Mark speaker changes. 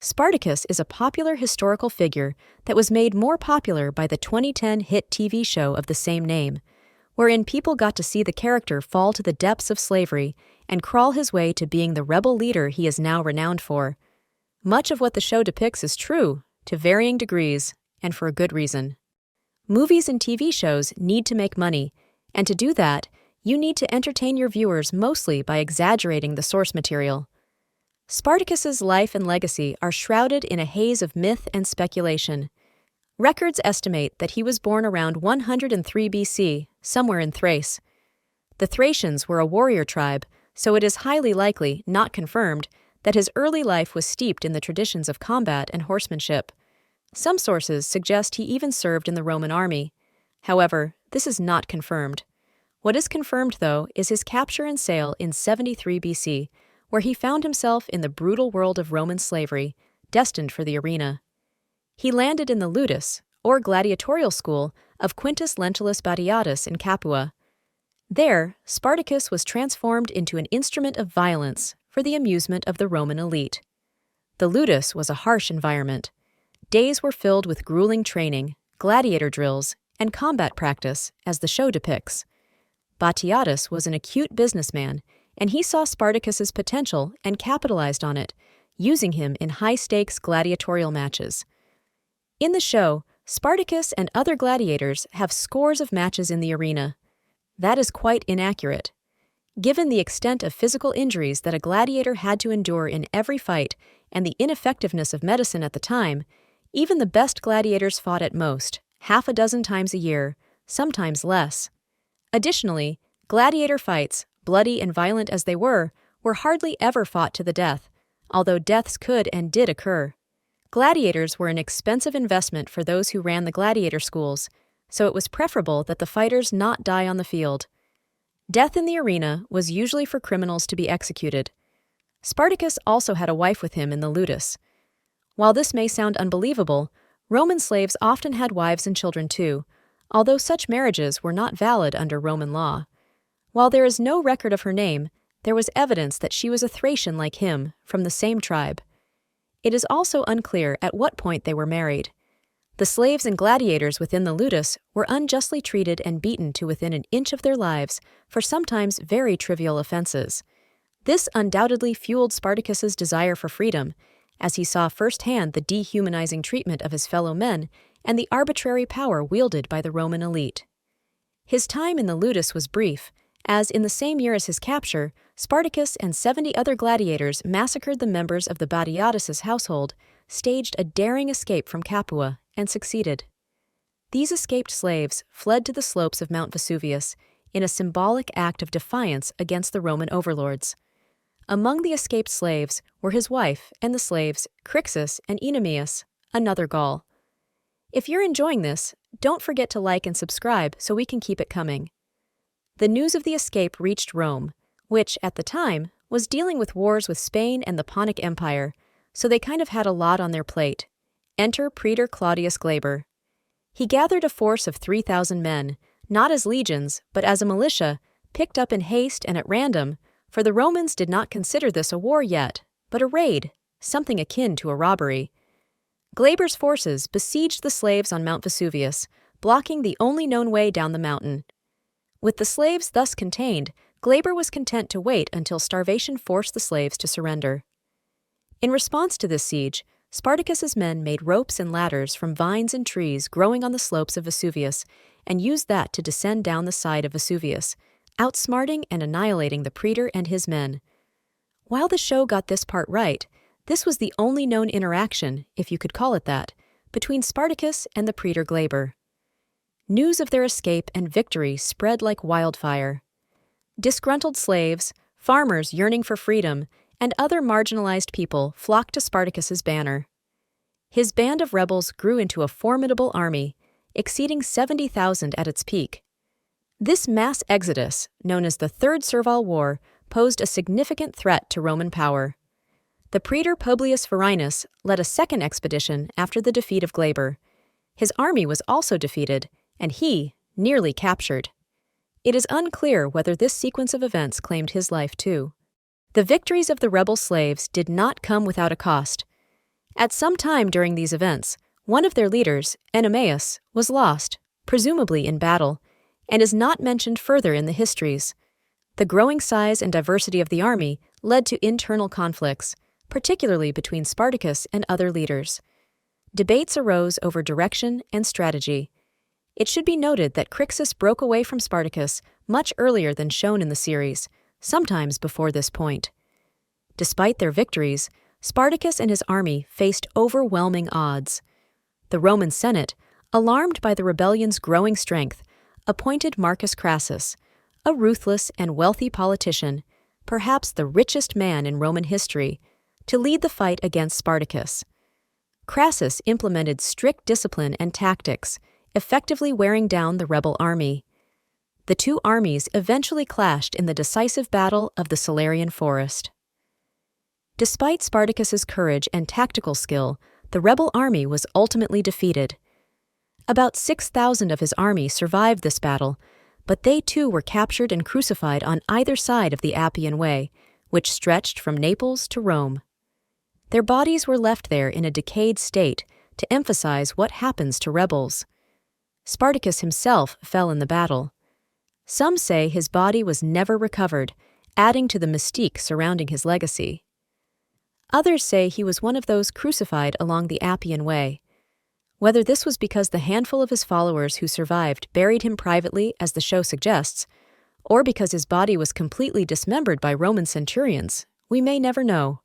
Speaker 1: Spartacus is a popular historical figure that was made more popular by the 2010 hit TV show of the same name, wherein people got to see the character fall to the depths of slavery and crawl his way to being the rebel leader he is now renowned for. Much of what the show depicts is true, to varying degrees, and for a good reason. Movies and TV shows need to make money, and to do that, you need to entertain your viewers mostly by exaggerating the source material. Spartacus's life and legacy are shrouded in a haze of myth and speculation. Records estimate that he was born around 103 BC, somewhere in Thrace. The Thracians were a warrior tribe, so it is highly likely, not confirmed, that his early life was steeped in the traditions of combat and horsemanship. Some sources suggest he even served in the Roman army. However, this is not confirmed. What is confirmed, though, is his capture and sale in 73 BC, where he found himself in the brutal world of Roman slavery, destined for the arena. He landed in the ludus, or gladiatorial school, of Quintus Lentulus Batiatus in Capua. There, Spartacus was transformed into an instrument of violence for the amusement of the Roman elite. The ludus was a harsh environment. Days were filled with grueling training, gladiator drills, and combat practice, as the show depicts. Batiatus was an acute businessman, and he saw Spartacus's potential and capitalized on it, using him in high-stakes gladiatorial matches. In the show, Spartacus and other gladiators have scores of matches in the arena. That is quite inaccurate. Given the extent of physical injuries that a gladiator had to endure in every fight and the ineffectiveness of medicine at the time, even the best gladiators fought at most, half a dozen times a year, sometimes less. Additionally, gladiator fights, bloody and violent as they were hardly ever fought to the death, although deaths could and did occur. Gladiators were an expensive investment for those who ran the gladiator schools, so it was preferable that the fighters not die on the field. Death in the arena was usually for criminals to be executed. Spartacus also had a wife with him in the ludus. While this may sound unbelievable, Roman slaves often had wives and children too, although such marriages were not valid under Roman law. While there is no record of her name, there was evidence that she was a Thracian like him, from the same tribe. It is also unclear at what point they were married. The slaves and gladiators within the ludus were unjustly treated and beaten to within an inch of their lives for sometimes very trivial offenses. This undoubtedly fueled Spartacus's desire for freedom, as he saw firsthand the dehumanizing treatment of his fellow men and the arbitrary power wielded by the Roman elite. His time in the ludus was brief, as in the same year as his capture, Spartacus and 70 other gladiators massacred the members of the Batiatus' household, staged a daring escape from Capua, and succeeded. These escaped slaves fled to the slopes of Mount Vesuvius in a symbolic act of defiance against the Roman overlords. Among the escaped slaves were his wife and the slaves Crixus and Oenomaus, another Gaul. If you're enjoying this, don't forget to like and subscribe so we can keep it coming. The news of the escape reached Rome, which, at the time, was dealing with wars with Spain and the Punic Empire, so they kind of had a lot on their plate. Enter Praetor Claudius Glaber. He gathered a force of 3,000 men, not as legions, but as a militia, picked up in haste and at random, for the Romans did not consider this a war yet, but a raid, something akin to a robbery. Glaber's forces besieged the slaves on Mount Vesuvius, blocking the only known way down the mountain. With the slaves thus contained, Glaber was content to wait until starvation forced the slaves to surrender. In response to this siege, Spartacus's men made ropes and ladders from vines and trees growing on the slopes of Vesuvius and used that to descend down the side of Vesuvius, outsmarting and annihilating the praetor and his men. While the show got this part right, this was the only known interaction, if you could call it that, between Spartacus and the praetor Glaber. News of their escape and victory spread like wildfire. Disgruntled slaves, farmers yearning for freedom, and other marginalized people flocked to Spartacus's banner. His band of rebels grew into a formidable army, exceeding 70,000 at its peak. This mass exodus, known as the Third Servile War, posed a significant threat to Roman power. The praetor Publius Varinus led a second expedition after the defeat of Glaber. His army was also defeated, and he nearly captured. It is unclear whether this sequence of events claimed his life too. The victories of the rebel slaves did not come without a cost. At some time during these events, one of their leaders, Enemaus, was lost, presumably in battle, and is not mentioned further in the histories. The growing size and diversity of the army led to internal conflicts, particularly between Spartacus and other leaders. Debates arose over direction and strategy. It should be noted that Crixus broke away from Spartacus much earlier than shown in the series, sometimes before this point. Despite their victories, Spartacus and his army faced overwhelming odds. The Roman Senate, alarmed by the rebellion's growing strength, appointed Marcus Crassus, a ruthless and wealthy politician, perhaps the richest man in Roman history, to lead the fight against Spartacus. Crassus implemented strict discipline and tactics, effectively wearing down the rebel army. The two armies eventually clashed in the decisive battle of the Salarian Forest. Despite Spartacus's courage and tactical skill, the rebel army was ultimately defeated. About 6,000 of his army survived this battle, but they too were captured and crucified on either side of the Appian Way, which stretched from Naples to Rome. Their bodies were left there in a decayed state to emphasize what happens to rebels. Spartacus himself fell in the battle. Some say his body was never recovered, adding to the mystique surrounding his legacy. Others say he was one of those crucified along the Appian Way. Whether this was because the handful of his followers who survived buried him privately, as the show suggests, or because his body was completely dismembered by Roman centurions, we may never know.